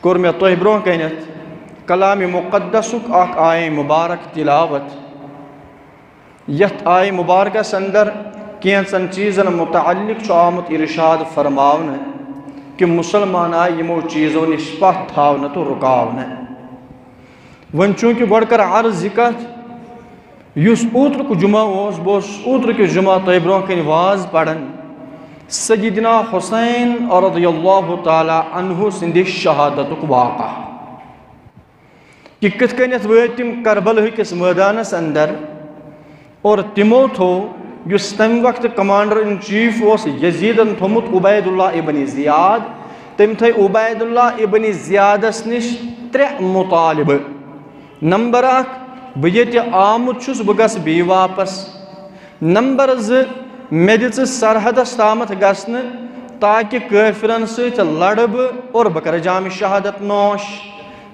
کور میں تہ برو کنت کلام مقدسک اخ آئے مبارک تلاوت یت آئے مبارکس اندر کینچن چیزن متعلق آمت ارشاد فرماؤن کہ مسلمان آئے یمو چیزوں نش پتھ تھاؤن تو رکاؤن ون چونکہ گوڑ کر عرض کت یس اوتر کو جمعہ بوس اوتر کے جمعہ تہ برو کن واز پڑھن سیدنا حسین رضی اللہ تعالی عنہ سند شہادت واقع کہ کت کنت وٲتۍ تِم کربل کس میدانس اندر اور تمو تھو یس تم وقت کمانڈر ان چیف اس یزیدن تھومت عبید اللہ ابن زیاد تم تھے عبید اللہ ابن زیادس نش 3 مطالبہ نمبر 1 بہت آمت چھس بگس بی واپس نمبر 2 مے دِژ سرحدس تامت گژھن تاکہ کٲفرن سۭتۍ لڑٕ بہٕ اور بہٕ کرٕ جامِ شہادت نوش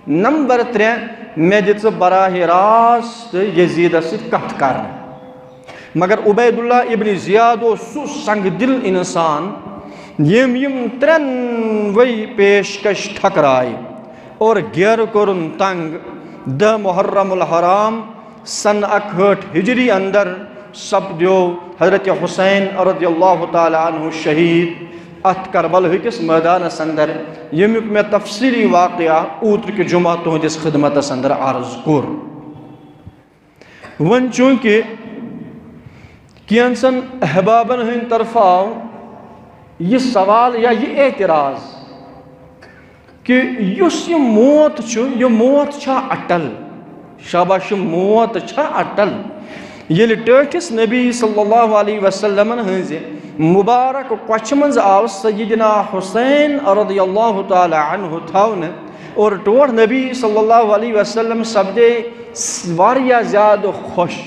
نمبر 3 مے دِژ براہ راست یزیدس سۭتۍ کتھ کرنہٕ مگر عبید اللہ ابن زیاد سہ سنگ دل انسان یم 3 وی پیشکش ٹھکرائے اور گیر کورن تنگ 10 محرم الحرام سن 61 ہجری اندر سپدیو حضرت حسین رضی اللہ تعالی عنہ شہید ات کربل ہکس میدانس اندر یمیک میں تفصیلی واقعہ اوتر کے جمعہ تہندس خدمتس اندر عرض کور ون چونکہ کینچن احبابن ہند طرف آو یہ سوال یا یہ اعتراض کہ یس یہ موت چھا اٹل شاباش موت چھا اٹل یل ٹھٹس نبی صلی اللہ علیہ وسلم ہنز مبارک کچھ منز آو سیدنا حسین رضی اللہ تعالی عنہ تھاون اور ٹوڑ نبی صلی اللہ علیہ وسلم سپدے واریاہ زیادہ خوش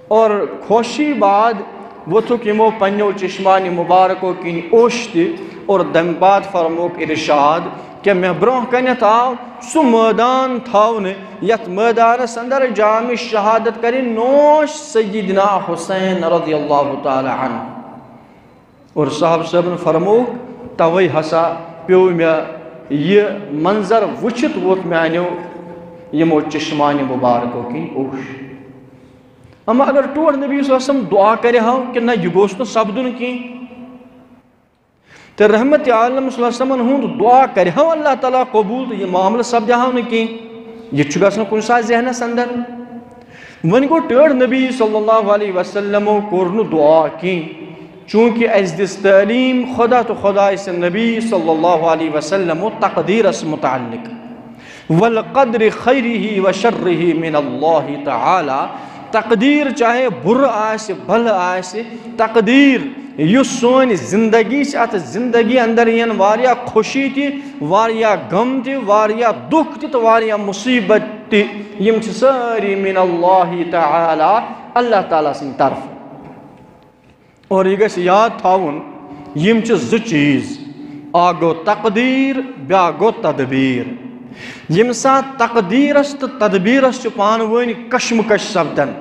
اور خوشی بعد وتھک یمو پنیو چشمان مبارکو کن اوشت اور دم بعد فرموک ارشاد کہ میں برو کنت آو سو میدان تھاون یت میدانس اندر جامع شہادت کریں نوش سیدنا حسین رضی اللہ تعالی عنہ اور صاحب صاحب فرموک توئی ہسا پیو میں یہ منظر وچت ووت میانیو یمو چشمان مبارکو کن اوشت اما اگر ٹوڑ نبی صلی اللہ علیہ وسلم دعا کرے ہاں کہ نہ یہ گوشت سپدن کی تو رحمت عالم صلی اللہ علیہ وسلم ہوں دعا کرے ہاں اللہ تعالیٰ قبول تو یہ معاملہ سپدے ہاں کی یہ چکا سن کن سا ذہنس اندر ون گو ٹوڑ نبی صلی اللہ علیہ وسلم کورن دعا کی چونکہ اس دس تعلیم خدا تو خدا اس نبی صلی اللہ علیہ وسلم تقدیر اس متعلق والقدر خیرہ و شرہ من اللہ تعالی تقدیر چاہے بر آس بھل آس تقدیر یس سون زندگی ات زندگی اندر ین واریا خوشی تی واریا غم تی واریا دکھ تی تو واریا مصیبت تی یم ساری من اللہ تعالی اللہ تعالی سن طرف اور یہ گس یاد تھاون یم ز چیز آگو تقدیر بیا گو تدبیر یم سات تقدیرس تو تدبیرس پان ون کشمکش سپدن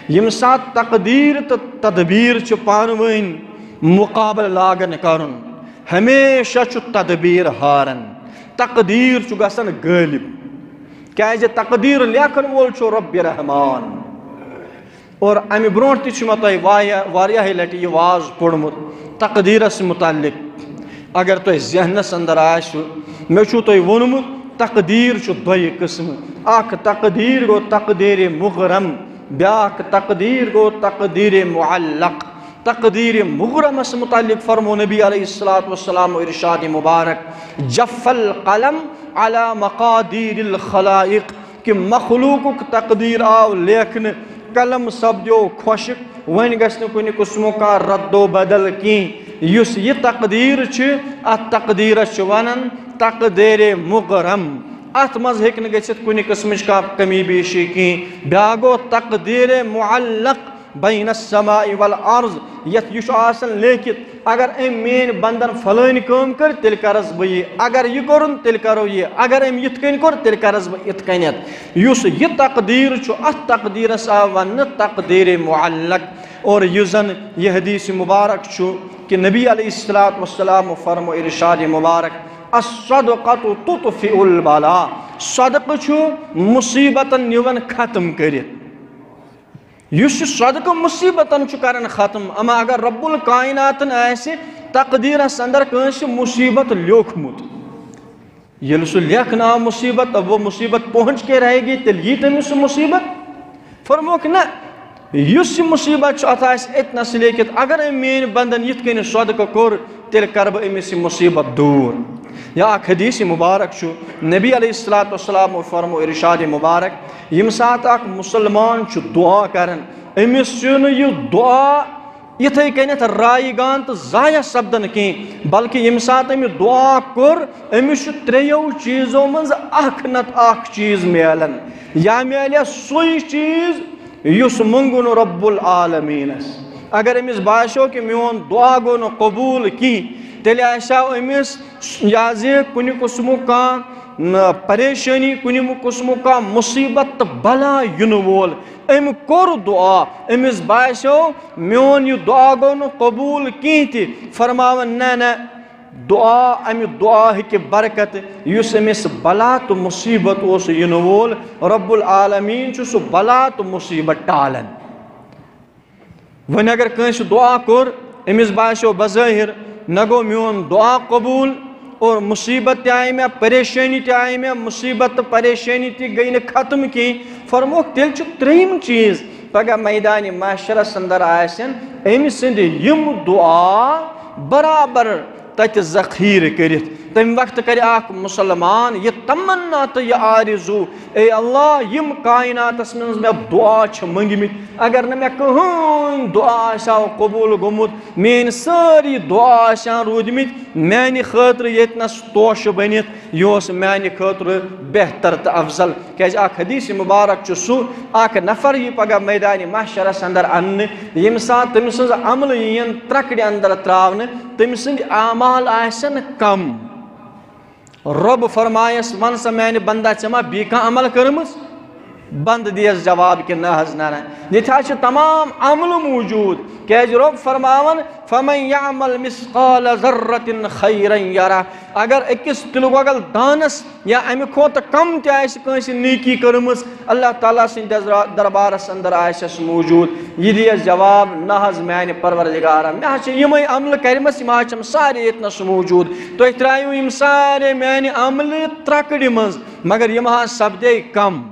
یم سات تقدیر تو تدبیر پان ون مقابل لاگن کرن ہمیشہ تدبیر ہارن تقدیر گژھان غالب کیازِ تقدیر لیکھن وول رب رحمان اور امہ برو تہ مے واریاہ لٹہ یہ واز پوڑمت تقدیرس متعلق اگر تہ ذہنس اندر آسہ مے تہ وونمت تقدیر دوئی قسم اخ تقدیر گو تقدیر مغرم بیاکھ تقدیر گو تقدیر معلق تقدیر مغرمس متعلق فرمو نبی علیہ السلام ارشاد مبارک جف القلم علی مقادیر الخلائق کہ مخلوق تقدیر آو لیکن قلم سپدیو خشک ون گژھِ نہٕ کُنہِ قٕسمُک کانٛہہ رد و بدل کینٛہہ یُس یہِ تقدیر چھِ اتھ تقدیرس چھِ ونان تقدیر مغرم ات مز ہیکہ نہٕ گژھِتھ کُنہِ قٕسمٕچ کانٛہہ کمی بیشی کینٛہہ بیاکھ گوٚو تقدیر معلق بین السماء والارض یت یہ آسان لیکھت اگر ام مین بندن فلٲنۍ کٲم کر تیٚلہِ کرس بہٕ یہِ اگر یہِ کوٚرُن تیٚلہِ کرو یہِ اگر ام یِتھ کٔنۍ کوٚر تیٚلہِ کرس بہٕ یِتھ کٔنٮ۪تھ یُس یہِ تقدیر چھُ اتھ تقدیرس آو وننہٕ تقدیر معلق اور یُس زن یہِ حدیث مبارک چھُ کہ نبی علیہ السلام فرمو ارشاد مبارک الصدقۃ تطفئ البلاء صدقہ چھُ مصیبتن نِوان ختم کٔرِتھ یُس صدقہ مصیبتن چھُ کران ختم اما اگر رب الکائناتن آسہِ تقدیرس اندر کٲنٛسہِ مصیبت لیوکھمُت ییٚلہِ سُہ لیکھنہٕ آو مصیبت اب وہ مصیبت پہنچ کے رہے گی تیٚلہِ یی تٔمِس سُہ مصیبت فرموکھ نہ یُس یہِ مصیبت چھُ اتھ آسہِ اتنس لیکھِتھ اگر أمۍ میٲنۍ بندن یِتھ کٔنۍ صدقہ کوٚر تیٚلہِ کرٕ بہٕ أمِس یہِ مصیبت دوٗر یا اکھ حدیث مبارک چھُ نبی علیہ الصلوۃ والسلام فرمو ارشاد مبارک ییٚمہِ ساتہٕ اکھ مُسلمان چھُ دعا کران أمِس چھُنہٕ یہِ دعا یِتھٕے کٔنٮ۪تھ رایہِ گان تہٕ ضایع سپدان کینٛہہ بلکہِ ییٚمہِ ساتہٕ أمۍ دعا کوٚر أمِس چھُ ترٛیٚیو چیٖزو منٛز اکھ نتہٕ اکھ چیٖز میلان یا میلہِ سُے چیٖز یُس منٛگُن رب العالمیٖنس اگر أمِس باسیو کہِ میون دعا گوٚو نہٕ قبوٗل کینٛہہ تیٚلہِ آسیو أمِس یا زِ کُنہِ قٕسمُک کانٛہہ پریشٲنی کُنہِ قٕسمُک کانٛہہ مُصیبت تہٕ بلا یِنہٕ وول أمۍ کوٚر دعا أمِس باسیو میون یہِ دعا گوٚو نہٕ قبوٗل کینٛہہ تہِ فرماوان نہ نہ دعا امہِ دعا ہٕکہِ برکت یُس أمِس بلا تہٕ مُصیبت اوس یِنہٕ وول رب العالمیٖن چھُ سُہ بلا تہٕ مُصیبت ٹالان وۄنۍ اگر کٲنٛسہِ دعا کوٚر أمِس باسیو بظٲہِر نہ گوٚو میون دعا قبوٗل اور مصیبت تہِ آیہِ مےٚ پریشٲنی تہِ آیہِ مےٚ مصیبت تہٕ پریشٲنی تہِ گٔے نہٕ ختم کینٛہہ فرموکھ تیٚلہِ چھُ ترٛیٚیِم چیٖز پگاہ میدانہِ محشرس اندر آسن أمۍ سٕنٛدِ یِم دعا برابر تتہِ ذخیٖرٕ کٔرِتھ تمہِ وقتہٕ کرِ اکھ مُسلمان یہِ تمنا تہٕ یہِ آرزوٗ اے اللہ یِم کائناتس منٛز مےٚ دعا چھِ منٛگمٕتۍ اگر نہٕ مےٚ کٕہٕنۍ دعا آسہِ ہا قبوٗل گوٚمُت میٲنۍ سٲری دعا آسہِ ہن روٗدمٕتۍ میانہِ خٲطرٕ ییٚتنس توشہٕ بٔنِتھ یہِ اوس میانہِ خٲطرٕ بہتر تہٕ افضل کیازِ اکھ حدیث مبارک چھُ سُہ اکھ نفر یی پگاہ میدانہِ محشرس اندر اننہٕ ییٚمہِ ساتہٕ تٔمۍ سٕنٛز عملہٕ یِیَن ترٛکرِ اندر تراونہٕ تٔمۍ سٕنٛدۍ اعمال آسن کم رب فرمایس ون سا میانہِ بندا ژےٚ ما بیٚیہِ کانٛہہ عمل کٔرمٕژ بند دیس جواب کہ نہ حظ نہ ییٚتہِ حظ چھِ تمام عملہٕ موٗجوٗد کیازِ رب فرماوان فمن یعمل مثقال ذرة خیرا یرہ اگر أکِس تِلہٕ گۄگل دانس یا امہِ کھۄتہٕ کم تہِ آسہِ کٲنٛسہِ نیکی کٔرمٕژ اللہ تعالیٰ سٕنٛدِس دربارس اندر آسٮ۪س موٗجوٗد یہِ دیس جواب نہ حظ میانہِ پروردگارا مےٚ حظ چھِ یِمے عملہٕ کٔرمژٕ یِم حظ چھَم سارے ییٚتنس موٗجوٗد تُہۍ ترٛٲیِو یِم سارے میانہِ عملہٕ ترٛکرِ منٛز مگر یِم حظ سپدے کم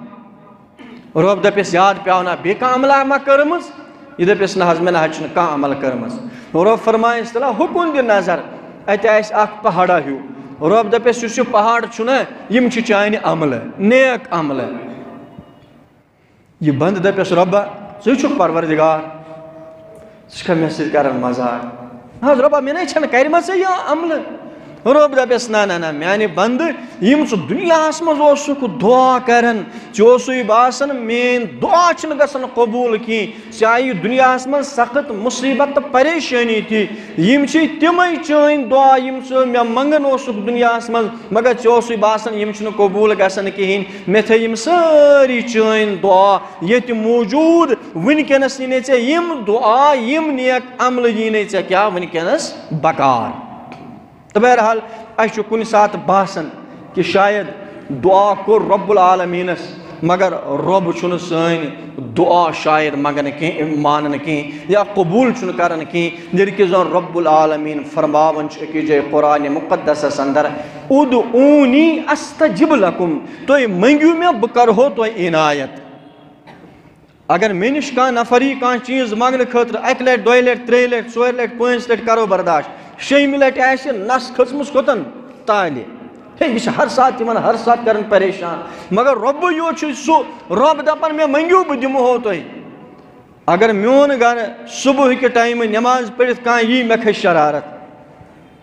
رب دپیس یاد پیٛاونا بیٚیہِ کانٛہہ عملہ ما کٔرمٕژ یہِ دپیس نہ حظ مےٚ نہ حظ چھُنہٕ کانٛہہ عمل کٔرمٕژ رب فرمایس تلا ہُکُن دِ نظر اَتہِ آسہِ اکھ پہاڑا ہیوٗ رب دپیس یُس یہِ پہاڑ چھُنہ یِم چھِ چانہِ عملہٕ نیک عملہٕ یہِ بنٛدٕ دپیس رۄبا ژٕ چھُکھ پروردگار ژٕ چھُکھا مےٚ سۭتۍ کران مزاق نہ حظ رۄبا مےٚ نَے چھَنہٕ کَرِمَژٕے یہِ عملہٕ رب دپیس نہ نہ میانہِ بنٛدٕ یِم ژٕ دُنیاہس منٛز اوسُکھ دعا کران ژےٚ اوسُے باسان میٲنۍ دعا چھِنہٕ گژھان قبوٗل کینٛہہ ژےٚ آیی دُنیاہس منٛز سخت مُصیبت تہٕ پریشٲنی تہِ یِم چھِ تِمے چٲنۍ دعا یِم ژٕ مےٚ منٛگان اوسُکھ دُنیاہس منٛز مگر ژےٚ اوسُے باسان یِم چھِنہٕ قبوٗل گژھان کِہیٖنۍ مےٚ تھٲے یِم سٲری چٲنۍ دعا ییٚتہِ موٗجوٗد وٕنکیٚنس یی نَے ژےٚ یِم دعا یِم نیک عملہٕ یی نَے ژےٚ کیٛاہ وٕنکیٚنس بکار تہٕ بہرحال اَسہِ چھُ کُنہِ ساتہٕ باسان کہِ شاید دعا کوٚر رب العالمیٖنس مگر رب چھُنہٕ سٲنۍ دعا شاید منٛگان کینٛہہ مانان کینٛہہ یا قبوٗل چھُنہٕ کران کینٛہہ ییٚلہِ کہِ زن رب العالمیٖن فرماوان چھُ أکِس جایہِ قرآنِ مُقدسس اندر اُدعوٗنی استجب لکُم تُہۍ منٛگِو مےٚ بہٕ کرہو تۄہہِ عنایت اگر مےٚ نِش کانٛہہ نفر یی کانٛہہ چیٖز منٛگنہٕ خٲطرٕ اکہِ لٹہِ دۄیہِ لٹہِ ترٛیٚیہِ لٹہِ ژورِ لٹہِ پانٛژِ لٹہِ کرو برداشت شیٚیِمہِ لٹہِ آسہِ نس کھٔژمٕژ کوٚتن تالہِ ہے یہِ چھِ ہر ساتہٕ تِمن ہر ساتہٕ کران پریشان مگر رۄبٕے یوت چھُ سُہ رۄب دپان مےٚ منٛگِو بہٕ دِمہو تۄہہِ اگر میون گرٕ صبحٕکہِ ٹایمہٕ نٮ۪ماز پٔرِتھ کانٛہہ یی مےٚ کھسہِ شرارت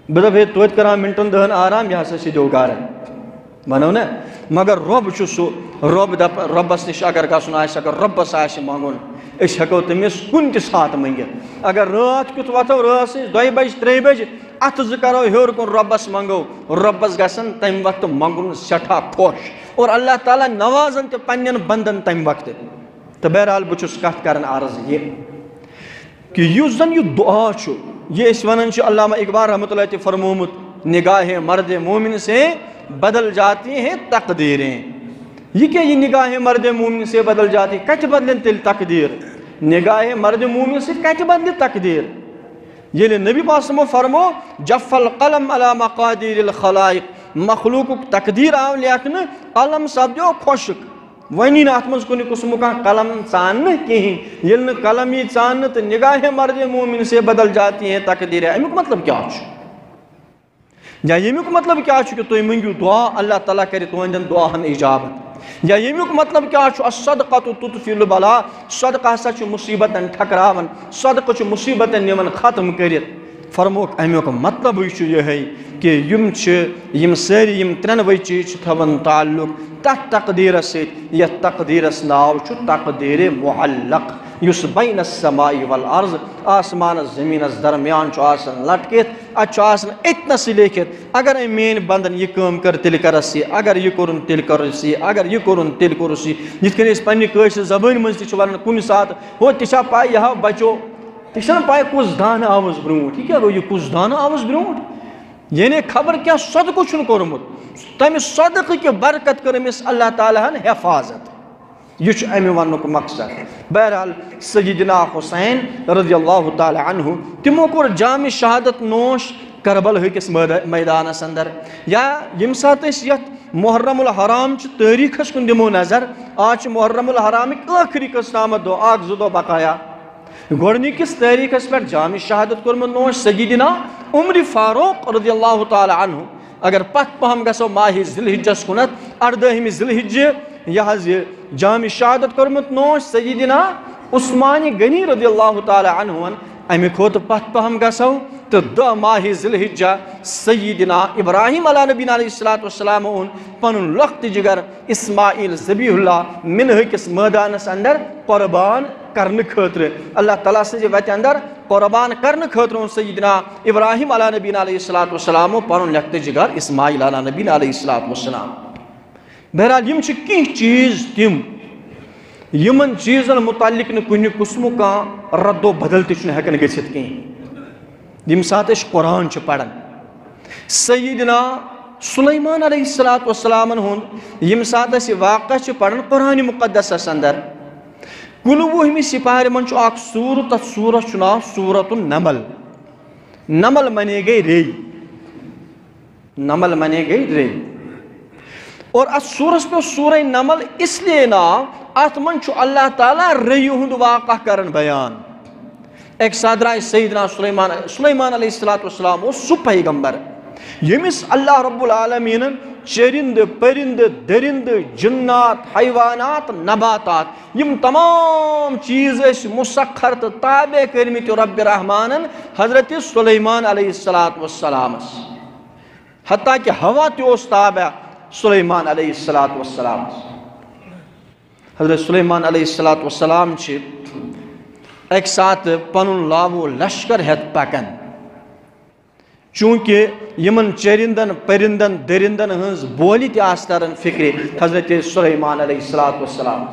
بہٕ دپہٕ ہے توتہِ کران مِنٹن دہن آرام یہِ ہسا سیٚدیو گرٕ وَنو نا مگر رۄب چھُ سُہ رۄب رۄبس نِش اگر گژھُن آسہِ اگر رۄبس آسہِ منٛگُن أسۍ ہٮ۪کو تٔمِس کُنہِ تہِ ساتہٕ منٛگِتھ اگر راتھ کیُتھ وۄتھو رٲژ سٕنٛزِ 2 بجہِ 3 بجہِ اَتھٕ زٕ کرو ہیوٚر کُن رۄبس منٛگو رۄبس گژھن تمہِ وقتہٕ منٛگُن سٮ۪ٹھاہ خۄش اور اللہ تعالیٰ نوازان تہِ پننٮ۪ن بنٛدن تمہِ وقتہٕ تہٕ بہرحال بہٕ چھُس کتھ کران عرض یہِ کہِ یُس زن یہِ دعا چھُ یہِ أسۍ ونان چھِ علامہ اقبال رحمتہ اللہ تہِ فرمومُت نگاہ مرد مومن سے بدل جاتی ہیں تقدیریں. یہ کہ یہ نگاہ مرد مومن سے بدل جاتی کت بدلن تیل تقدیر؟ نگاہ مرد مومن سے کت بدل تقدیر؟ یہ نبی پاسمو فرمو جف القلم علی مقادیر الخلائق، مخلوق تقدیر آو لیکن قلم سپدیو خشک. ونی ات من کن قسم کا قلم ژان کہین، یل قلم یہ ژان تو نگاہ مرد مومن سے بدل جاتی ہیں تقدیر. امیک مطلب کیا چھ؟ یا یمیک مطلب کیا چھ کہ تُہۍ منگیو دعا اللہ تعالیٰ کرِ تہندین دعاہن اجابت؟ یا یمیک مطلب کیا چھ؟ الصدقۃ تطفی البلاء، صدقہ ہسا چھ مصیبتن ٹھکراون، صدقہ چھ مصیبتن نِوان ختم کرت. فرموک امیک مطلب یہ کہ یم ساری یم ترنوے چیز تھون تعلق تک تقدیر ست، یت تقدیرس ناو چھ تقدیر معلق، یس بین السماء والارض، آسمان زمینس درمیان چھ آسان لٹکت، ات آسان اتنس لیکھت اگر مین بندن یہ کام کر تیل کرس یہ، اگر یہ کورن تیل کرس یہ، اگر یہ کورن تیل کورس یہ. یت کن پنہ کٲشر زبان مز تہ ونان کُنہ سات ہو تہ پاے یہ بچو تہ پاے کس دانہ آوس برونٹ، یہ کیا گو یہ کس دانہ آوس برونٹ؟ یعنی خبر کیا صدقہ چھن کورمت، تمہ صدقہ کی برکت کر امس اللہ تعالیٰ ہن حفاظت. یہ امہ ونک مقصد. بہرحال سیدنا حسین رضی اللہ تعالی عنہ تمو کور جام شہادت نوش کربل کس میدانس اندر. یا یم سات یت محرم الحرام چھ تاریخس کن دمو نظر، آج محرم الحرامک آخری قسامت دو اک زٕ دۄہ بقایا. گۄڈنِکِس تٲریٖخس پٮ۪ٹھ جامع شہادت کوٚرمُت نوش سیدنا عمر فاروق رضی اللہ تعالی عنہ. اگر پتھ پہم گژھو ماہ ذی الحجس کُنتھ 18 ذی الحجہ یہ جامع شہادت کوٚرمُت نوش سیدنا عثمان غنی رضی اللہ تعالی عنہ. امہ کھوتہٕ پتھ پہم گژھو تو 10 ماہ ذی الحجہ سیدنا ابراہیم علیہ نبی علیہ الصلوۃ والسلام اون پنن لۄکٹہِ جگر اسماعیل ذبیح اللہ منہ کس میدانس اندر قربان کرنے خاطر، اللہ تعالیٰ سٕنٛزِ وتہِ اندر قربان کرنے خاطر اون سیدنا ابراہیم علیہ نبی علیہ الصلوۃ والسلام پنن لۄکٹہِ جگر اسماعیل علیہ نبی علیہ الصلوۃ والسلام. بہرحال یم چھ کینٛہہ چیز تم یمن چیزن متعلق نہ کُنہِ قسمُک کانٛہہ رد و بدل تہ چھُنہٕ ہٮ۪کان گٔژھِتھ کِہیٖنۍ. یم سات قرآن چھ پران سیدنا سلیمان علیہ الصلوۃ والسلام ہند یم سات واقعہ چھ پران قرآن مقدسس اندر 19ویں سپارِ من چھ اکھ سورہ، تتھ سورس چھ ناو سورۃ النمل. نمل منے گئی ری، نمل منے گئی ری. اور ات سورس پہ سورہ نمل اس لیے ناو ات من چھ اللہ تعالیٰ ری ہند واقعہ کرن بیان. ایک ساتھ درائے سیدنا سلیمان علیہ الصلوۃ والسلام وہ سہ پیغمبر یمس اللہ رب العالمین چرند پرند درند جنات حیوانات نباتات یم تمام چیز مسخر تو تابع کرمت رب رحمانن حضرت سلیمان علیہ الصلوۃ والسلام. حتیٰ کہ ہوا تہ تابع سلیمان علیہ الصلوۃ والسلام. حضرت سلیمان علیہ الصلوۃ والسلام ایک ساتھ پنن لاو لشکر ہیت پکن، چونکہ یمن چرندن پرندن درندن ہنز بولی تہ آس تران فکر حضرت سلیمان علیہ الصلوۃ والسلام.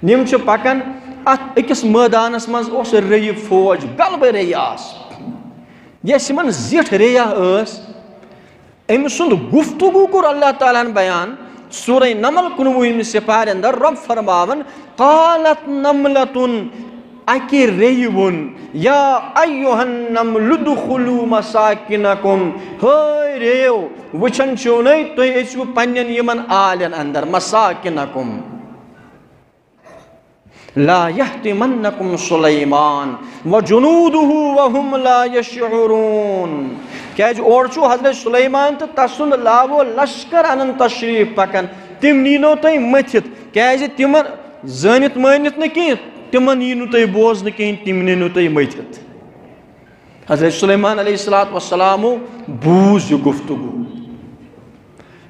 یم چھ پکن ات اکس میدانس مز اوس ری فوج غلبہ ری آس. یس یمن زیٹھ ریا اس ام سند گفتگو کور اللہ تعالیٰ بیان سورہ نمل 19 سپارِ اندر. رب فرماون قالت نملتن اکی ری ون یا ایوہ النمل ادخلوا مساکنکم، ہے ریو وچھن چونئی تو اچو پنین یمن آلین اندر مساکنکم لا یحتمنکم سلیمان وجنودہ وهم لا یشعرون. کیاز اور چھو حضرت سلیمان تو تسند لاو لشکر انن تشریف پکن تم نینو تئی متھت کیاز تمن زانت مانت نہ کی تمن یینو تئی بوزن کہیں تم نینو تئی متھت. حضرت سلیمان علیہ الصلوۃ والسلام بوز یہ گفتگو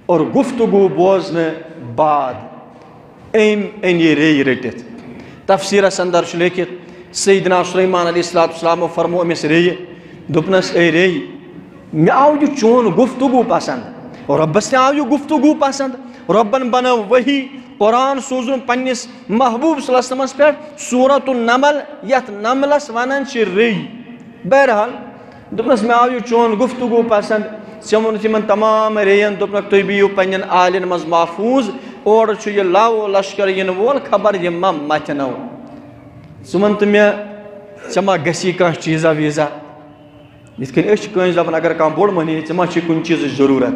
اور گفتگو بوزنے بعد این یہ ری رٹت. تفسیرس اندر چھ لیکھت سیدنا سلیمان علیہ الصلوۃ والسلام فرمو امس ری دوپنس اے ری مے آو یہ چون گفتگو پسند، ربس تہ آو یہ گفتگو پسند. ربن بنو وحی قرآن سوزن پنس محبوب صلی اللہ علیہ وسلم پہ سورۃ النمل یت نملس ونان چھ ری. بہرحال دوپنس مے آو یہ چون گفتگو پسند. ژےٚ تِمن تمام ریٚین دوٚپنکھ تُہۍ بِہِو پننٮ۪ن آلین منٛز محفوٗظ اورٕ چھُ یہِ لو لشکر یِنہٕ وول خبر یِم ما متھنو ژٕ وَن تہٕ مےٚ ژےٚ ما گژھی کانٛہہ چیٖزا ویٖزا یِتھ کٔنۍ أسۍ چھِ کٲنٛسہِ دپان اگر کانٛہہ بوٚڑ مٔہنی ژےٚ ما چھُے کُنہِ چیٖزٕچ ضروٗرت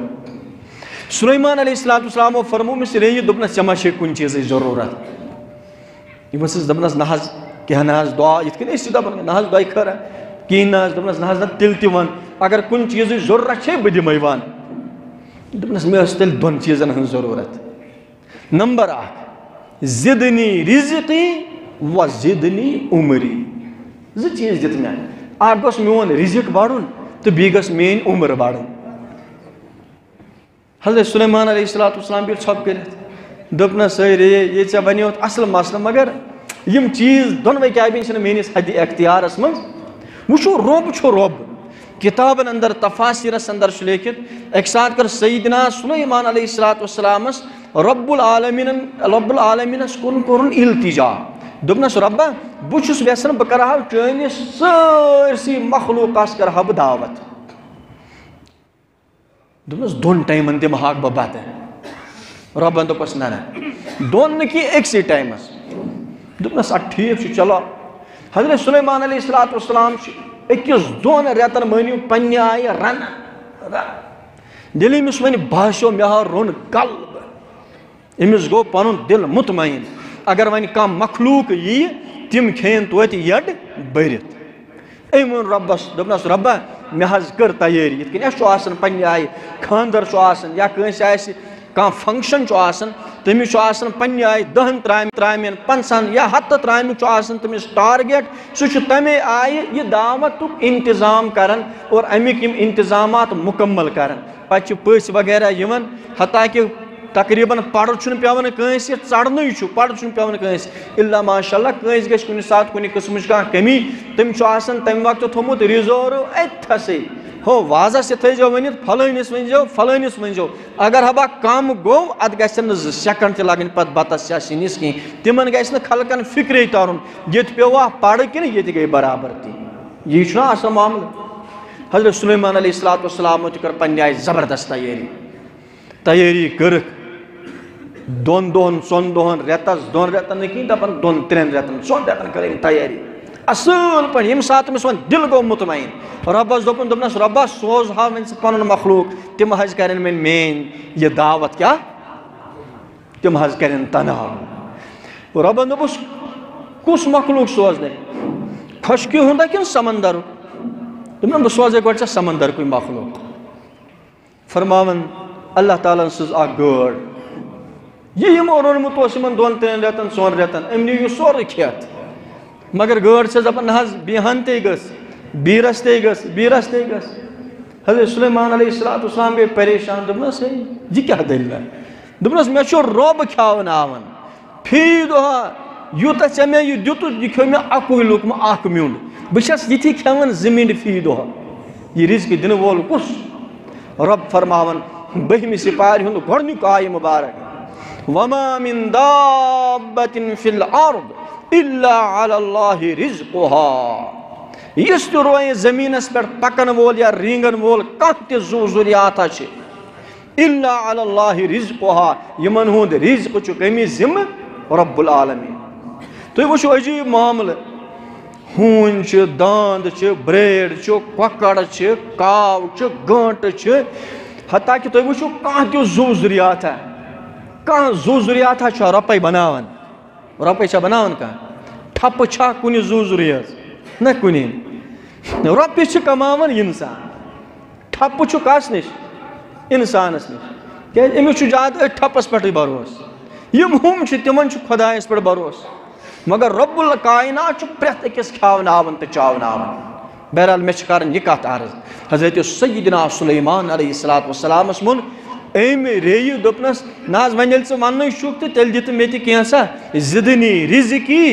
سُلیمان علیہ الصلوۃ والسلامو فرمو أمِس ریٚیہِ دوٚپنس ژےٚ ما چھے کُنہِ چیٖزٕچ ضروٗرت یِم ٲسٕس دپنس نہ حظ کینٛہہ نہ حظ دعا یِتھ کٔنۍ أسۍ چھِ دپان نہ حظ دۄیہِ خٲرا کِہیٖنۍ نہ حظ دوٚپنس نہ حظ نہ تیٚلہِ تہِ وَن اگر کُنہِ چیٖزٕچ ضروٗرت چھے بہٕ دِمے وَن دوٚپنس مےٚ ٲس تیٚلہِ دۄن چیٖزن ہٕنٛز ضروٗرت نمبر اکھ زِدنی رِزقی و زِدنی عمری زٕ چیٖز دِتھ مےٚ اکھ گوٚژھ میون رِزق بڑُن تہٕ بیٚیہِ گٔژھ میٲنۍ عمر بڑٕنۍ حضرت سلیمان علیہ الصلوۃ والسلام بیٖٹھ ژھۄپہٕ کٔرِتھ دوٚپنس ہے رے یے ژےٚ بنیوتھ اصل مسلہٕ مگر یِم چیٖز دۄنوے کیٛابِنۍ چھِنہٕ میٲنِس حدِ اختیارس منٛز وٕچھو رۄب چھُ رۄب کِتابن اندر تفاصیٖرس اندر چھُ لیکھِتھ اکہِ ساتہٕ کٔر سیدنا سلیمان علیہ الصلوۃ والسلامس رب العالمیٖنس کوٚرُن التجا دوٚپنس رۄبا بہٕ چھُس یژھان بہٕ کرٕ ہا چٲنِس سٲرسٕے مخلوٗقس کرٕ ہا بہٕ دعوت دوٚپنس دۄن ٹایمن دِمہٕ ہاکھ بہٕ بتہٕ رۄبن دوٚپس نہ نہ دۄن نہٕ کینٛہہ أکسٕے ٹایمس دوٚپنس اَدٕ ٹھیٖک چھُ چلو حضرت سلیمان علیہ الصلوۃ والسلام چھُ أکِس دۄن رٮ۪تن مٲنِو پننہِ آیہِ رنان ییٚلہِ أمِس وۄنۍ باسیو مےٚ ہا روٚن غلبہٕ أمِس گوٚو پنُن دِل مطمعین اگر وۄنۍ کانٛہہ مخلوٗق ییہِ تِم کھیٚیِن توتہِ یڈ بٔرِتھ أمۍ ووٚن رۄبس دوٚپنس رۄبا مےٚ حظ کٔر تیٲری یِتھ کٔنۍ اَسہِ چھُ آسان پننہِ آیہِ خانٛدر چھُ آسان یا کٲنٛسہِ آسہِ کانٛہہ فنٛکشن چھُ آسان تٔمِس چھُ آسان پننہِ آیہِ 10 ترامٮ۪ن 50 یا 100 ترامہِ چھُ آسان تٔمِس ٹارگیٹ سُہ چھُ تمے آیہِ یہِ دعوتُک انتظام کران اور امیِکۍ یِم انتظامات مُکمل کران پتہٕ چھِ پٔژھۍ وغیرہ یِوان حتاکہِ تقریٖباً پرٕ چھُنہٕ پیٚوان کٲنٛسہِ ژڑنُے چھُ پرٕ چھُنہٕ پیٚوان کٲنٛسہِ اِلا ماشاء اللہ کٲنٛسہِ گژھِ کُنہِ ساتہٕ کُنہِ قٕسمٕچ کانٛہہ کٔمی تٔمۍ چھُ آسان تمہِ وقتہٕ تھوٚمُت رِزٲرٕو أتھسٕے ہو وازس تہِ تھٲیزیو ؤنِتھ فلٲنِس ؤنۍزیو فلٲنِس ؤنۍزیو اگر ہبا کم گوٚو اتھ گژھن نہٕ 2 سیکنڈ تہِ لگٕنۍ پتہٕ بتس یا سِنِس کینٛہہ تِمن گژھِ نہٕ خلقن فِکرے ترُن ییٚتہِ پیٚوا پرٕ کِنہٕ ییٚتہِ گٔے برابردی یی چھُنہ آسان معاملہٕ حضرت سلیمان علیہ الصلوۃ والسلامو تہِ کٔر پننہِ آیہِ زبردست تیٲری کٔرٕکھ 2 دۄہن 4 دۄہن رٮ۪تس 2 رٮ۪تن نہٕ کِہیٖنۍ دپان 2-3 رٮ۪تن 4 رٮ۪تن کٔر أمۍ تیٲری اصل پٲٹھۍ ییٚمہِ ساتہٕ أمِس وۄنۍ دِل گوٚو مطمعین رۄبس دوٚپنس رۄبا سوز ہا وۄنۍ ژٕ پنُن مخلوٗق تِم حظ کرن وۄنۍ میٲنۍ یہِ دعوت کیٛاہ تِم حظ کرن تناو رۄبن دوٚپُس کُس مخلوٗق سوزنے خۄشکی ہُنٛد ہا کِنہٕ سمندرُک دوٚپُن بہٕ سوزے گۄڈٕ ژےٚ سمندرکُے مخلوٗق فرماوان اللہ تعالیٰ ہن سٕنٛز اکھ گٲڈ یہِ یِمو روٚنمُت اوس یِمن 2-3 رٮ۪تن 4 رٮ۪تن أمۍ نیوٗ یہِ سورُے کھٮ۪تھ مگر گٲڈ چھَس دپان نہ حظ بیٖہن تے گٔژھ بیٖرس تے گٔژھ حضرت سلیمان علیہ الصلوۃ والسلام گٔے پریشان دوٚپنس ہے یہِ کیٛاہ دٔلیٖلہ دوٚپنس مےٚ چھُ رۄب کھیاوناوان فی دۄہا یوٗتاہ ژےٚ مےٚ یہِ دِتُتھ یہِ کھیوٚو مےٚ اَکُے لوٗکمہٕ اکھ میوٚنٛڈ بہٕ چھَس یِتھی کھٮ۪وان 2 مِنٹ فی دۄہ یہِ رِزقہٕ دِنہٕ وول کُس رۄب فرماوان 12مہِ سِپارِ ہُنٛد گۄڈنیُک آیہِ مُبارک وما من دابة في الأرض إلا على الله رزقها یُس تہِ روزِ زٔمیٖنس پٮ۪ٹھ پکن وول یا رینگن وول کانٛہہ تہِ زُو ذُریاتھا چھِ إلا على الله رزقها یِمن ہُنٛد رزق چھُ کٔمِس ذِمہٕ رب العالمیٖن تُہۍ وٕچھِو عجیٖب معاملہٕ ہوٗنۍ چھِ داند چھِ برٛیڈ چھُ کۄکر چھِ کاو چھِ گٲنٹہٕ چھِ حتاکہِ تُہۍ وٕچھِو کانٛہہ تہِ زُو ذُریاتھا کانٛہہ زُو ذُریاتھا چھا رۄپے بناوان رۄپے چھا بناوان کانٛہہ ٹھپہٕ چھا کُنہِ زُو ذُریعس نہ کُنی رۄپیہِ چھِ کماوان اِنسان ٹھپہٕ چھُ کس نِش اِنسانس نِش کیٛازِ أمِس چھُ زیادٕ أتھۍ ٹھپس پٮ۪ٹھٕے بروسہٕ یِم ہُم چھِ تِمن چھُ خۄدایس پٮ۪ٹھ بروسہٕ مگر رۄب الکاینات چھُ پرٛٮ۪تھ أکِس کھیاوناوان تہٕ چاوناوان بہرحال مےٚ چھِ کرٕنۍ یہِ کتھ عرض حضرت سیدنا سلیمان علیہ الصلوۃ والسلامس ووٚن أمۍ ریٚیہِ دوٚپنس نہ حظ وۄنۍ ییٚلہِ ژٕ وننٕے چھُکھ تہٕ تیٚلہِ دِ تہٕ مےٚ تہِ کینٛژھا زِدنی رِزقی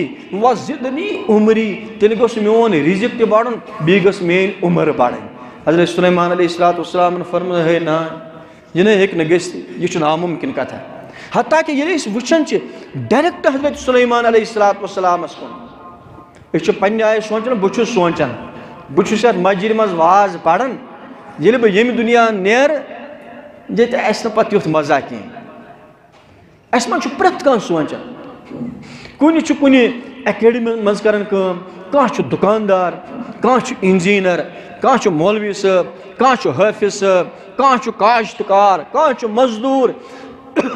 و زِدنی عمری تیٚلہِ گوٚژھ میون رِزق تہِ بڑُن بیٚیہِ گٔژھ میٲنۍ عمر بڑٕنۍ حضرت سلیمان علیہ الصلوۃ والسلامن فرمٲے ہے نہ یہِ نَے ہیٚکہِ نہٕ گٔژھِتھ یہِ چھُ نامُمکِن کتھا حتاکہِ ییٚلہِ أسۍ وٕچھان چھِ ڈایریکٹ حضرت سلیمان علیہ الصلوۃ والسلامس کُن أسۍ چھِ پننہِ آیہِ سونٛچان بہٕ چھُس سونٛچان بہٕ چھُس یتھ مسجدِ منٛز واز پران ییٚلہِ بہٕ ییٚمہِ دُنیا نیرٕ ییٚتہِ اَسہِ نہٕ پَتہٕ یُتھ مَزا کینٛہہ. اَسہِ منٛز چھُ پرٛٮ۪تھ کانٛہہ سونٛچان. کُنہِ چھُ کُنہِ اٮ۪کیڈمی منٛز کران کٲم, کانٛہہ چھُ دُکاندار, کانٛہہ چھُ اِنجیٖنر, کانٛہہ چھُ مولوی صٲب, کانٛہہ چھُ حٲفِظ صٲب, کانٛہہ چھُ کاشتکار, کانٛہہ چھُ مزدوٗر,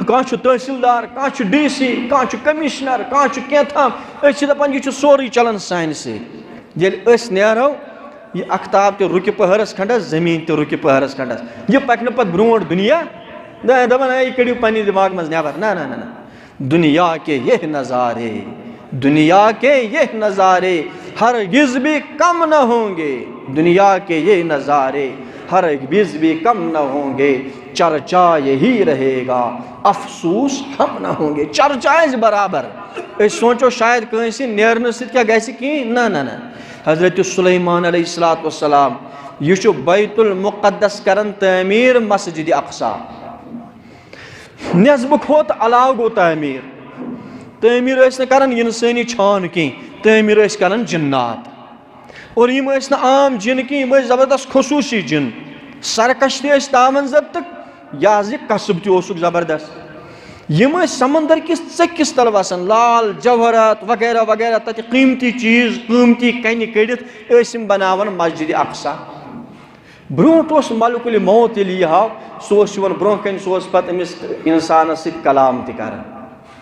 کانٛہہ چھُ تحصیٖلدار, کانٛہہ چھُ ڈی سی, کانٛہہ چھُ کٔمِشنر, کانٛہہ چھُ کینٛژھام. أسۍ چھِ دَپان یہِ چھُ سورُے چلان سانہِ سۭتۍ. ییٚلہِ أسۍ نیرو یہِ اختاب تہِ رُکہِ پٔہرَس کھنٛڈَس, زٔمیٖن تہِ رُکہِ پٔہرَس کھنٛڈَس. یہِ پَکہِ نہٕ پَتہٕ برونٛٹھ دُنیا دَپان ہے یہِ کٔڑِو پنٛنہِ دٮ۪ماغ منٛز نٮ۪بر. نہ نہ نہ, دُنیا کے یہ نظارے, دنیا کے یہ نظارے ہرگز بھی کم نہ ہوں گے. دنیا کے یہ نظارے ہرگز بھی کم نہ ہوں گے. چرچا یہی رہے گا, افسوس ہم نہ ہوں گے. چرچا آسہِ برابر. أسۍ سونٛچو شاید کٲنٛسہِ نیرنہٕ سۭتۍ کیٛاہ گژھِ کِہیٖنۍ. نہ نہ نہ, حضرت سلیمان علیہ الصلوۃ والسلام یہِ چھُ بیت المقدس کران تعمیٖر, مسجد اقصا نٮ۪صبہٕ کھۄتہٕ علاوٕ گوٚو تعمیٖر. تعمیٖر ٲسۍ نہٕ کران اِنسٲنی چھان کینٛہہ, تعمیٖر ٲسۍ کران جِنات. اور یِم ٲسۍ نہٕ عام جِن کینٛہہ, یِم ٲسۍ زبردست خصوٗصی جِن. سرکش تہِ ٲسۍ تامنظر تہٕ یہِ حظ یہِ قصب تہِ اوسُکھ زبردست. یِم ٲسۍ سمندر کِس ژٔکِس تل وسان, لال جوہرات وغیرہ وغیرہ, تتہِ قۭمتی چیٖز, قۭمتی کنہِ کٔڑِتھ ٲسۍ یِم بناوان مسجد اقصا. برونٛٹھ اوس ملک الموت ییٚلہِ یی ہاو سُہ اوس یِوان برونٛہہ کَنہِ, سُہ اوس پتہٕ أمِس اِنسانس سۭتۍ کلام تہِ کران.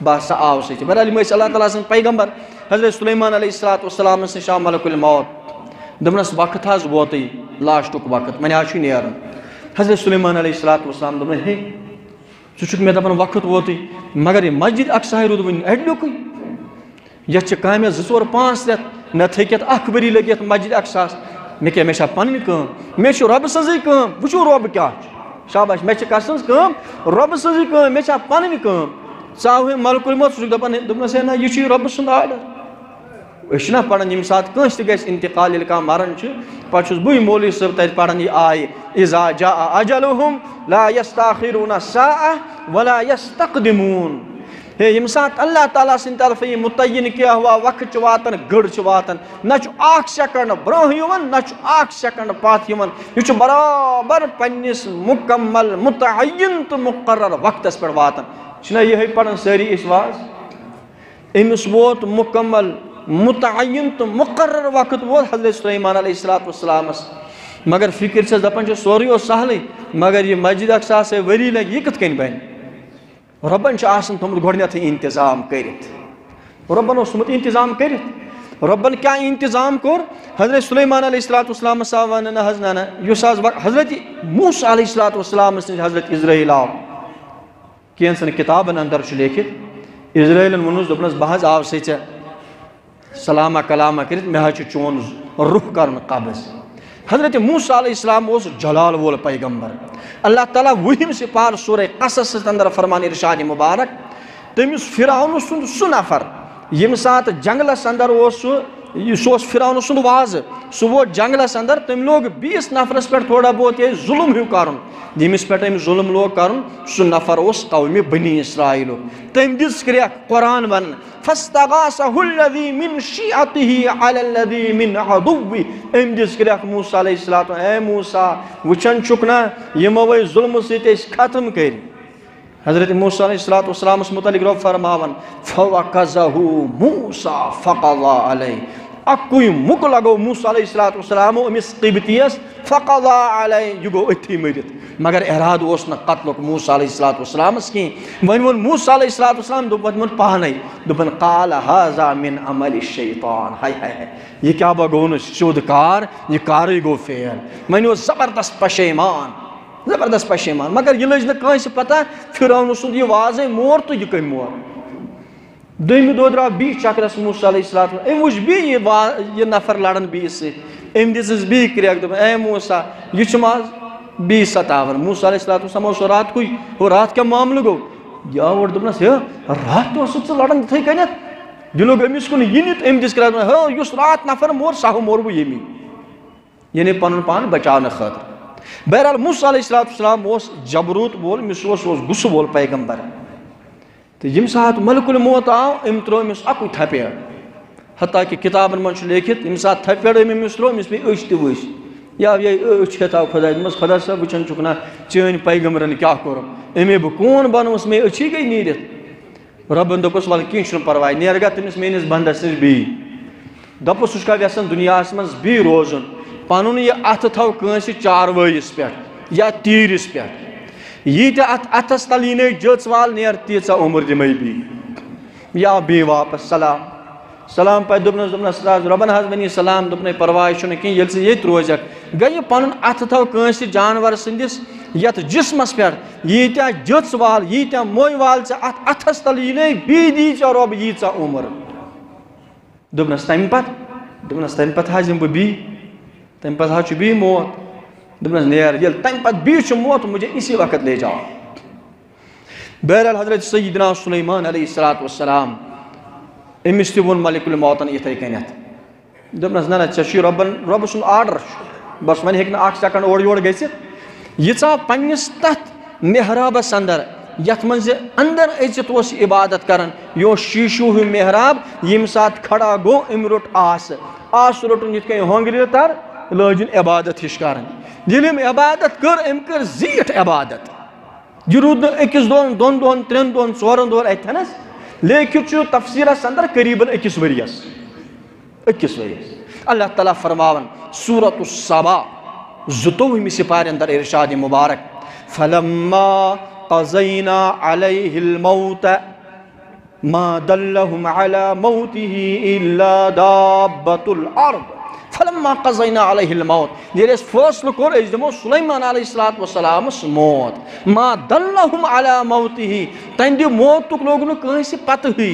بس سا آو سۭتۍ. بہرحال یِم ٲسۍ اللہ تعالیٰ سٕنٛدۍ پیغمبر حضرت سلیمان علیہ الصلوۃ والسلامس نِش آو ملک الموت. دوٚپنس وقت حظ ووتُے, لاسٹُک وقت, وۄنۍ حظ چھُ نیرُن. حضرت سلیمان علیہ الصلوۃ والسلام دوٚپنس ہے ژٕ چھُکھ مےٚ دپان وقت ووتُے, مگر یہِ مسجد اقصا روٗد وُنہِ اَڈلیُکُے. یتھ چھِ کامہِ 2 4 5 رٮ۪تھ, نتہٕ ہیٚکہِ یتھ 1 ؤری لٔگِتھ مسجد اقصاہس. مےٚ کیٛاہ, مےٚ چھا پنٕنۍ کٲم, مےٚ چھُ رۄبہٕ سٕنٛزٕے کٲم. وٕچھو رۄب کیٛاہ چھُ, شاباش, مےٚ چھِ کسٕنٛز کٲم, رۄبہٕ سٕنٛزٕے کٲم, مےٚ چھا پنٕنۍ کٲم. ژٕ آوٕے ملک الموت, سُہ چھُکھ دپان, دوٚپنس ہے نہ یہِ چھُے رۄبہٕ سُنٛد آرڈر. أسۍ چھِنہ پران ییٚمہِ ساتہٕ کٲنٛسہِ تہِ گژھِ انتقال, ییٚلہِ کانٛہہ مران چھُ, پتہٕ چھُس بٕے مولوی صٲب تتہِ پران یہِ آیہِ, اِذا جاء اجلُہُم لا یستاخرون ساعة ولا یستقدمون. ہے ییٚمہِ ساتہٕ اللہ تعالیٰ سٕنٛدِ طرفہٕ یہِ مُتعین کیٚنٛہہ ہوا وقت چھُ واتان, گٔر چھِ واتان, نہ چھُ 1 سیکنڈ برونٛہہ یِوان, نہ چھُ 1 سیکنڈ پتھ یِوان. یہِ چھُ برابر پننِس مُکمل مُتعین تہٕ مُقرر وقتس پٮ۪ٹھ واتان. چھِنہ یِہے پران سٲری أسۍ واز, أمِس ووت مُکمل مُتعین تہٕ مُقرر وقت ووت حضرت سلیمان علیہ الصلوۃ والسلامس. مگر فکر چھس دپان چھِ سورُے اوس سہلٕے, مگر یہِ مسجد اقصا ؤری لگہِ, یہِ کِتھ کٔنۍ بنہِ. رۄبن چھُ آسان تھوٚمُت گۄڈنیٚتھٕے انتظام کٔرِتھ, رۄبن اوس تھوٚمُت انتظام کٔرِتھ. رۄبن کیٛاہ انتظام کوٚر, حضرت سلیمان علیہ الصلوۃ والسلامس آو وننہٕ, نہ حظ نہ نہ, یُس حظ حضرت موسیٰ علیہ الصلوۃ والسلامس نِش حضرت اسراییل آو, کینٛژن کِتابن انٛدر چھُ لیکھِتھ, اسراییلن ووٚنُس, دوٚپنس بہٕ حظ آوسَے ژےٚ سلامہ کلامہ کٔرِتھ, مےٚ حظ چھُ چون رُخ کرُن قبض. حضرت موسیٰ علیہ السلام اوس جلال وول پیغمبر. اللہ تعالیٰ وُہِم سپارٕ سورہ قصص انٛدر فرمان ارشاد مبارک, تٔمِس فرعون سُنٛد سُہ نفر ییٚمہِ ساتہٕ جنگلس انٛدر اوس سُہ اوس فرعون سُنٛد وازٕ, سُہ ووت جنگلس انٛدر, تٔمۍ لوگ بیٚیِس نفرس پٮ۪ٹھ تھوڑا بہت یہِ ظُلم ہیوٗ کرُن. ییٚمِس پٮ۪ٹھ أمۍ ظُلم لوگ کرُن سُہ نفر اوس قومہِ بنی اسرائیلُک. تٔمۍ دِژ کرٛٮ۪کھ, قرآن ونان, فاستغاثہ الذی من شیعتہ علی الذی من عدوہ. أمۍ دِژ کرٛٮ۪کھ موسیٰ علیہ السلام, اے موسیٰ وٕچھان چھُکھ نا یِمو ہے ظُلمہٕ سۭتۍ أسۍ ختم کٔرۍ. حضرت موسیٰ علیہ الصلوۃ والسلامس متعلق رۄب فرماوان, فوقذہ موسیٰ فقضیٰ علیہ. اکُے مُکہٕ لگوو موسیٰ علیہ الصلوۃ والسلامو أمِس قبطیَس, فقضیٰ علیہ, یہِ گوٚو أتھی مٔرِتھ. مگر ارادٕ اوس نہٕ قتلُک موسیٰ علیہ الصلوۃ والسلامس کینٛہہ. وۄنۍ ووٚن موسیٰ علیہ الصلوۃ والسلام, ووٚن پانے, دوٚپُن قال ھذا من عمل الشیطان. ہاے ہاے ہاے, یہِ کیٛاہ با گوٚو نہٕ سیوٚد کار, یہِ کارٕے گوٚو فیل. وۄنۍ اوس زبردست پشیمان, زبردست پشیمان. مگر یہِ لٔج نہٕ کٲنٛسہِ پتہ, فرعون سُنٛد یہِ وازے مور تہٕ یہِ کٔمۍ مور. دوٚیمہِ دۄہ درٛاو بیٚیہِ چکرس موسیٰ علیہ الصلوۃ والسلام, أمۍ وٕچھ بیٚیہِ یہِ نفر لڑان بیٚیِس سۭتۍ. أمۍ دِژٕس بیٚیہِ کرٛٮ۪کھ, دوٚپُن اے موسیٰ یہِ چھُم آز بیٚیہِ ستاوان. موسیٰ علیہ الصلوۃ والسلام اوس راتکُے, ہُہ راتھ کیٛاہ معاملہٕ گوٚو, یہِ آو اورٕ, دوٚپنس ہے راتھ تہِ اوسُکھ ژٕ لڑان یِتھٕے کٔنٮ۪تھ. یہِ لوٚگ أمِس کُن یِنہِ تہٕ أمۍ دِژ کرٛٮ۪کھ, ہے یُس راتھ نفر مور سُہ مور بہٕ ییٚمی, یعنی پنُن پان بچاونہٕ خٲطرٕ. بہرحال موسیٰ علیہ الصلوۃ والسلام اوس جبروت وول, أمِس اوس غُصہٕ وول پیغمبر. تہٕ ییٚمہِ ساتہٕ ملک الموت آو, أمۍ ترٛوو أمِس اکُے تھپیڑ. حتیٰ کہِ کِتابن منٛز چھُ لیکھِتھ, ییٚمہِ ساتہٕ تھپیڑ أمۍ أمِس ترٛوو, أمِس پیٚیہِ أچھ تہِ ؤسۍ. یا یہ أچھ ہیتاو خدا دمس خدا صاحب وچھن چکنا چٲنۍ پیغمبرن کیا کوٚرُم امی بہٕ کون بنوس مے أچھی گٔے نیٖرِتھ رۄبن دوٚپُس وَلہٕ کینٛہہ چھُنہٕ پرواے نیر گا تٔمِس میٲنِس بنٛدس نِش بیٚیہِ دوٚپُس سُہ چھُکھا یژھان دُنیاہس منٛز بیٚیہِ روزُن پنُن یہِ اَتھٕ تھاو کٲنٛسہِ چاروٲیِس پٮ۪ٹھ یا تیٖرِس پٮ۪ٹھ ییٖتیٛاہ اَتھ اَتھس تل یِنَے جٔژ وال نیر تیٖژاہ عُمر دِمَے بیٚیہِ یا بیٚیہِ واپس سلام سلام پتہٕ دوٚپنس رۄبن حظ ؤنی سلام دوٚپنَے پرواے چھُنہٕ کینٛہہ ییٚلہِ ژٕ ییٚتہِ روزکھ گٔے یہِ پنُن اَتھٕ تھاو کٲنٛسہِ جانور سٕنٛدِس یتھ جسمس پٮ۪ٹھ ییٖتیٛاہ جٔژ وال ییٖتیٛاہ موے وال ژےٚ اَتھ اَتھس تل یِنَے بیٚیہِ دی ژےٚ رۄب ییٖژاہ عُمر دوٚپنس تمہِ پتہٕ حظ یِمہٕ بہٕ بیٚیہِ تمہِ پتہٕ حظ چھُ بیٚیہِ موت دوٚپنس نیر ییٚلہِ تمہِ پتہٕ بیٚیہِ چھُ موت مجھے اسی وقت لے جاؤ بہرحال حضرت سیدنا سلیمان علیہ الصلوۃ والسلام أمِس تہِ ووٚن ملک الموتن یِتھَے کٔنٮ۪تھ دوٚپنس نہ نہ ژےٚ چھُے رۄبہٕ سُنٛد آرڈر چھُ بس وۄنۍ ہیٚکہِ نہٕ اکھ سیکنڈ اورٕ یورٕ گٔژھِتھ یہِ ژاو پننِس تتھ محرابس انٛدر یتھ منٛز یہِ انٛدر أژِتھ اوس یہِ عبادت کران یہِ اوس شیٖشوٗ ہیوٗ محراب ییٚمہِ ساتہٕ کھڑا گوٚو أمۍ روٚٹ آسہٕ روٚٹُن یِتھ کٔنۍ ہۄنٛگرِ تر لٲجِن عبادت ہِش کرٕنۍ ییٚلہِ أمۍ عبادت کٔر أمۍ کٔر زیٖٹھ عبادت یہِ روٗد نہٕ أکِس دۄہن دۄن دۄہن ترٛٮ۪ن دۄہن ژورن دۄہن اتھٮ۪نس لیکھِتھ چھُ تفسیٖرس انٛدر قریٖبن أکِس ؤرِیس اللہ تعالیٰ فرماون سورۃ السبا 22 سپارِ انٛدر ارشادِ مبارک فلما قضینا علیہ الموت ما دلہم علی موتہ الا دابۃ الارض فلما قضینا علیہ الموت ییٚلہِ أسۍ فٲصلہٕ کوٚر أسۍ دِمو سلیمان علیہ الصلوۃ والسلامس موت ما دلہم علی موتہ تہنٛدِ موتُک لوٚگ نہٕ کٲنٛسہِ پتہٕے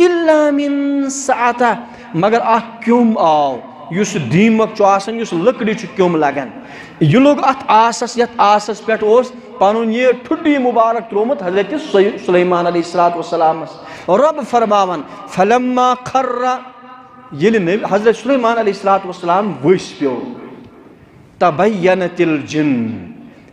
الا من ساعتہ مگر اکھ کیوٚم آو یُس دیٖمک چھُ آسان یُس لٔکرِ چھُ کیوٚم لگان یہِ لوٚگ اتھ آسس یتھ آسس پٮ۪ٹھ اوس پنُن یہِ ٹھُڈی مُبارک تروومُت حضرت سلیمان علیہ الصلوۃ والسلامس رۄب فرماون فلما خر ییٚلہِ حضرت سلیمان علیہ الصلوۃ والسلام ؤسۍ پیوٚو تبینت الجن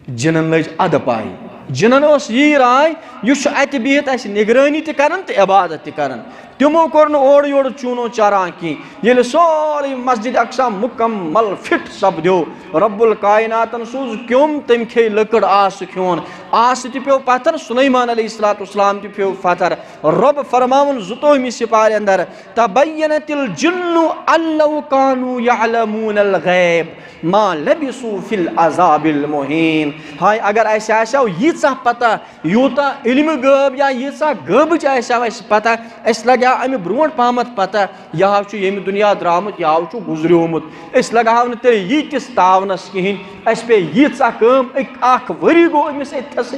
جنن لٔج ادٕ پاے جنن اوس یی راے یہِ چھُ اتہِ بِہِتھ اسہِ نگرٲنی تہِ کران تہٕ عبادت تہِ کران تِمو کوٚر نہٕ اورٕ یورٕ چوٗنو چاران کینٛہہ ییٚلہِ سورُے مسجد اقصا مُکمل فٹ سپدیو رب الکایناتن سوٗز کیوٚم تٔمۍ کھیٚیہِ لٔکٕر آسہٕ کھیوٚن آسہٕ تہِ پیوٚو پتھر سلیمان علیہ الصلوۃ والسلام تہِ پیوٚو پتھر رۄب فرماوُن 22 سپارِ انٛدر تبینت الجن ان لو كانوا يعلمون الغیب ما لبثوا في العذاب المہین ہاے اگر اسہِ آسہِ ہو ییٖژاہ پتہ یوٗتاہ علمِ غٲب یا ییٖژاہ غٲبٕچ آسہِ ہو اسہِ پتہ اسہِ لگہِ ہا امہِ برونٛٹھ پہمتھ پتہ یہِ ہاو چھُ ییٚمہِ دُنیا درٛامُت یہِ ہاو چھُ گُزریومُت أسۍ لگاہو نہٕ تیٚلہِ ییٖتِس تاونس کِہیٖنۍ اسہِ پیٚیہِ ییٖژاہ کٲم اکھ ؤری گوٚو أمِس أتھسٕے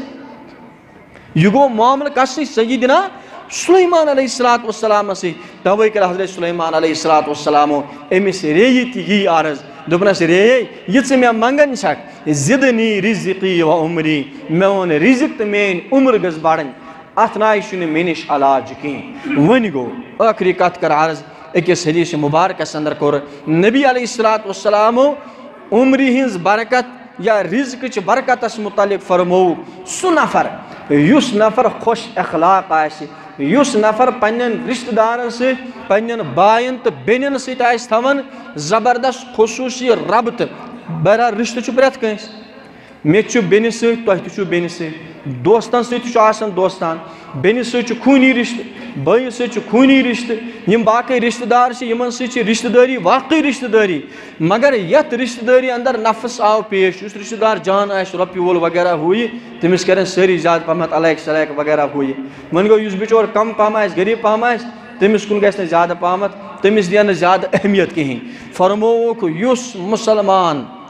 یہِ گوٚو معاملہٕ کس سۭتۍ سیدنا سلیمان علیہ الصلوۃ والسلامس سۭتۍ توے کٔر حضرت سلیمان علیہ الصلوۃ والسلامو أمِس ریٚیہِ تہِ یی عرض دوٚپنس رے یہِ ژٕ مےٚ منٛگان چھکھ زِدنی رزقی و عمری مےٚ ووٚن رزق تہٕ میٲنۍ عُمر گٔژھ بڑٕنۍ اتھ ناے چھُنہٕ مےٚ نِش علاج کینٛہہ وۄنۍ گوٚو ٲخری کتھ کر عرض أکِس حدیث مبارکس انٛدر کوٚر نبی علیہ الصلوۃ والسلامو عمرِ ہٕنٛز برکت یا رزقٕچ برکتس متعلق فرموو سُہ نفر یُس نفر خۄش اخلاق آسہِ یُس نفر پننٮ۪ن رشتہٕ دارن سۭتۍ پننٮ۪ن باین تہٕ بیٚنٮ۪ن سۭتۍ آسہِ تھاوان زبردست خصوٗصی ربطہٕ بہرحال رشتہٕ چھُ پرٮ۪تھ کٲنٛسہِ مےٚ تہِ چھُ بیٚنہِ سۭتۍ تۄہہِ تہِ چھُو بیٚنہِ سۭتۍ دوستن سۭتۍ تہِ چھُ آسان دوستان بیٚنہِ سۭتۍ چھُ خوٗنی رشتہٕ بٲیِس سۭتۍ چھُ خوٗنی رشتہٕ یِم باقٕے رشتہٕ دار چھِ یِمن سۭتۍ چھِ رشتہٕ دٲری واقعی رشتہٕ دٲری مگر یتھ رشتہٕ دٲری انٛدر نفس آو پیش یُس رشتہٕ دار جان آسہِ رۄپیہِ وول وغیرہ ہُہ یہِ تٔمِس کرن سٲری زیادٕ پہمتھ الیک سلیک وغیرہ ہُہ یہِ وۄنۍ گوٚو یُس بِچور کم پہم آسہِ غریٖب پہم آسہِ تٔمِس کُن گژھِ نہٕ زیادٕ پہمتھ تٔمِس دِیَن نہٕ زیادٕ اہمیت کِہیٖنۍ فرمووُکھ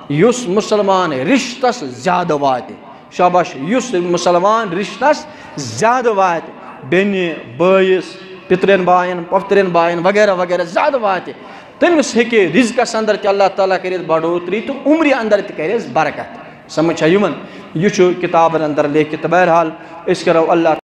یُس مُسلمان رشتس زیادٕ واتہِ شاباش یُس مُسلمان رشتس زیادٕ واتہِ بیٚنہِ بٲیِس پِترٮ۪ن باین پۄپھترٮ۪ن باین وغیرہ وغیرہ زیادٕ واتہِ تٔمِس ہیٚکہِ رزقس انٛدر تہِ اللہ تعالیٰ کٔرِتھ بڑوتری تہٕ عمرِ انٛدر تہِ کٔرِس برکت سمجھ چھا یِوان یہِ چھُ کِتابن انٛدر لیکھِتھ بہرحال أسۍ کرو اللہ